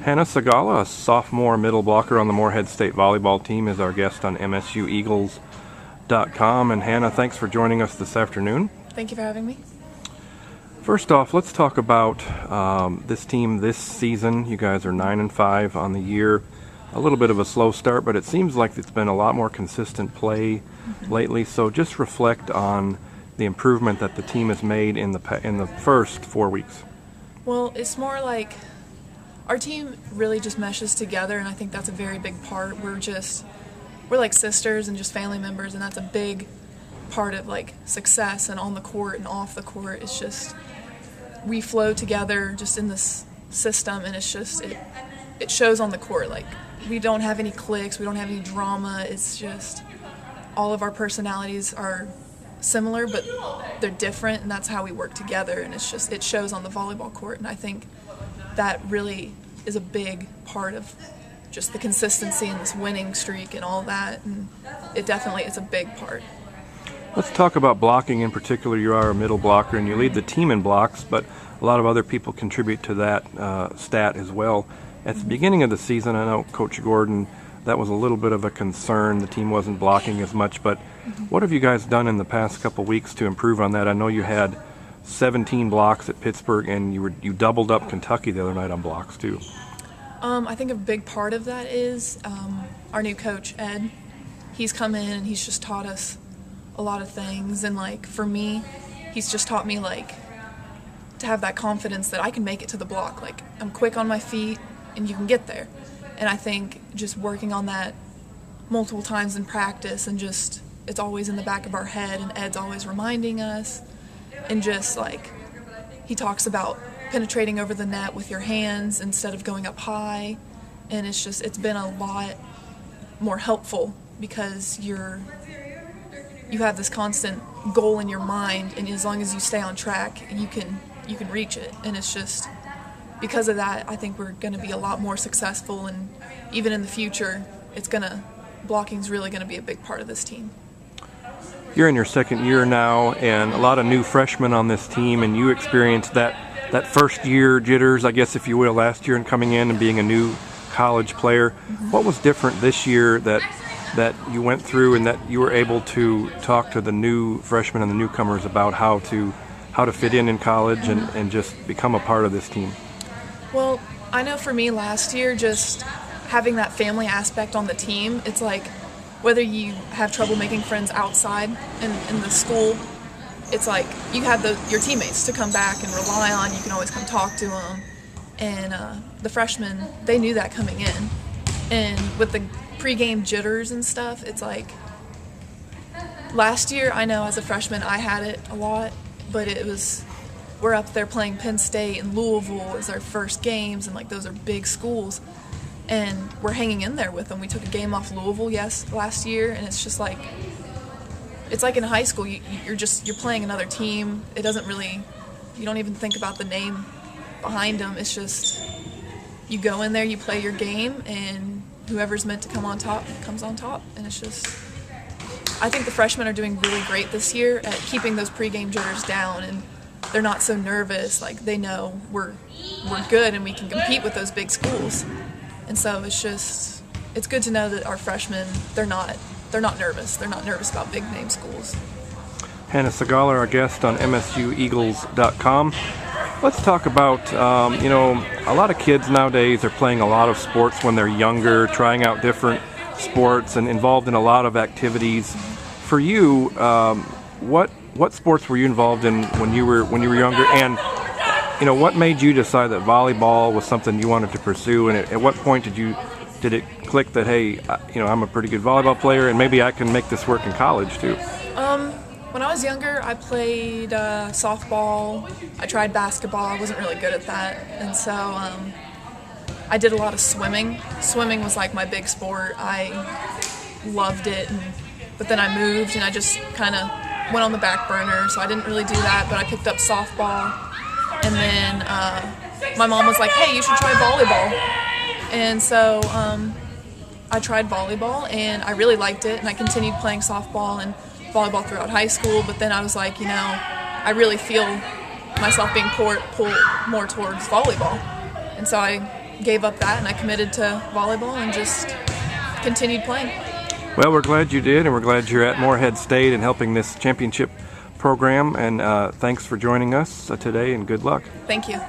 Hannah Sigala, a sophomore middle blocker on the Morehead State volleyball team, is our guest on MSUEagles.com. And Hannah, thanks for joining us this afternoon. Thank you for having me. First off, let's talk about this team this season. You guys are 9-5 on the year. A little bit of a slow start, but it seems like it's been a lot more consistent play lately. So just reflect on the improvement that the team has made in the first 4 weeks. Well, it's more like our team really just meshes together, and I think that's a very big part. We're like sisters and just family members, and that's a big part of like success and on the court and off the court. It's just we flow together just in this system, and it's just it shows on the court. Like we don't have any cliques, we don't have any drama. It's just all of our personalities are similar, but they're different, and that's how we work together. And it's just it shows on the volleyball court, and I think that really is a big part of just the consistency and this winning streak and all that, and it definitely is a big part. Let's talk about blocking in particular. You are a middle blocker and you lead the team in blocks, but a lot of other people contribute to that stat as well. At the beginning of the season, I know Coach Gordon, that was a little bit of a concern. The team wasn't blocking as much, but what have you guys done in the past couple weeks to improve on that? I know you had 17 blocks at Pittsburgh, and you doubled up Kentucky the other night on blocks too. I think a big part of that is our new coach, Ed. He's come in and he's just taught us a lot of things, and like for me, he's just taught me like to have that confidence that I can make it to the block. Like I'm quick on my feet and you can get there. And I think just working on that multiple times in practice, and just it's always in the back of our head, and Ed's always reminding us. And just like he talks about penetrating over the net with your hands instead of going up high, and it's been a lot more helpful because you have this constant goal in your mind, and as long as you stay on track, you can reach it. And it's just because of that, I think we're going to be a lot more successful, and even in the future, blocking's really going to be a big part of this team. You're in your second year now, and a lot of new freshmen on this team, and you experienced that first year jitters, I guess if you will, last year, and coming in and being a new college player. What was different this year that you went through, and that you were able to talk to the new freshmen and the newcomers about how to fit in college and just become a part of this team? Well, I know for me last year, just having that family aspect on the team, it's like whether you have trouble making friends outside in the school, it's like you have your teammates to come back and rely on. You can always come talk to them. And the freshmen, they knew that coming in. And with the pregame jitters and stuff, it's like last year, I know as a freshman I had it a lot, but we're up there playing Penn State and Louisville as our first games, and like those are big schools. And we're hanging in there with them. We took a game off Louisville last year, and it's just like it's like in high school. You're playing another team. It doesn't really, you don't even think about the name behind them. It's just you go in there, you play your game, and whoever's meant to come on top comes on top. And it's just, I think the freshmen are doing really great this year at keeping those pregame jitters down, and they're not so nervous. Like they know we're good and we can compete with those big schools. And so it's good to know that our freshmen, they're not nervous. They're not nervous about big name schools. Hannah Sigala, our guest on MSUEagles.com. Let's talk about, a lot of kids nowadays are playing a lot of sports when they're younger, trying out different sports and involved in a lot of activities. For you, what sports were you involved in when you were younger? And what made you decide that volleyball was something you wanted to pursue? And at what point did it click that, hey, I'm a pretty good volleyball player and maybe I can make this work in college too? When I was younger, I played softball. I tried basketball. I wasn't really good at that. And so I did a lot of swimming. Swimming was like my big sport. I loved it. But then I moved and I just kind of went on the back burner. So I didn't really do that, but I picked up softball. And then my mom was like, hey, you should try volleyball. And so I tried volleyball, and I really liked it, and I continued playing softball and volleyball throughout high school. But then I was like, I really feel myself being pulled more towards volleyball. And so I gave up that and I committed to volleyball and just continued playing. Well, we're glad you did, and we're glad you're at Morehead State and helping this championship program. And thanks for joining us today, and good luck. Thank you.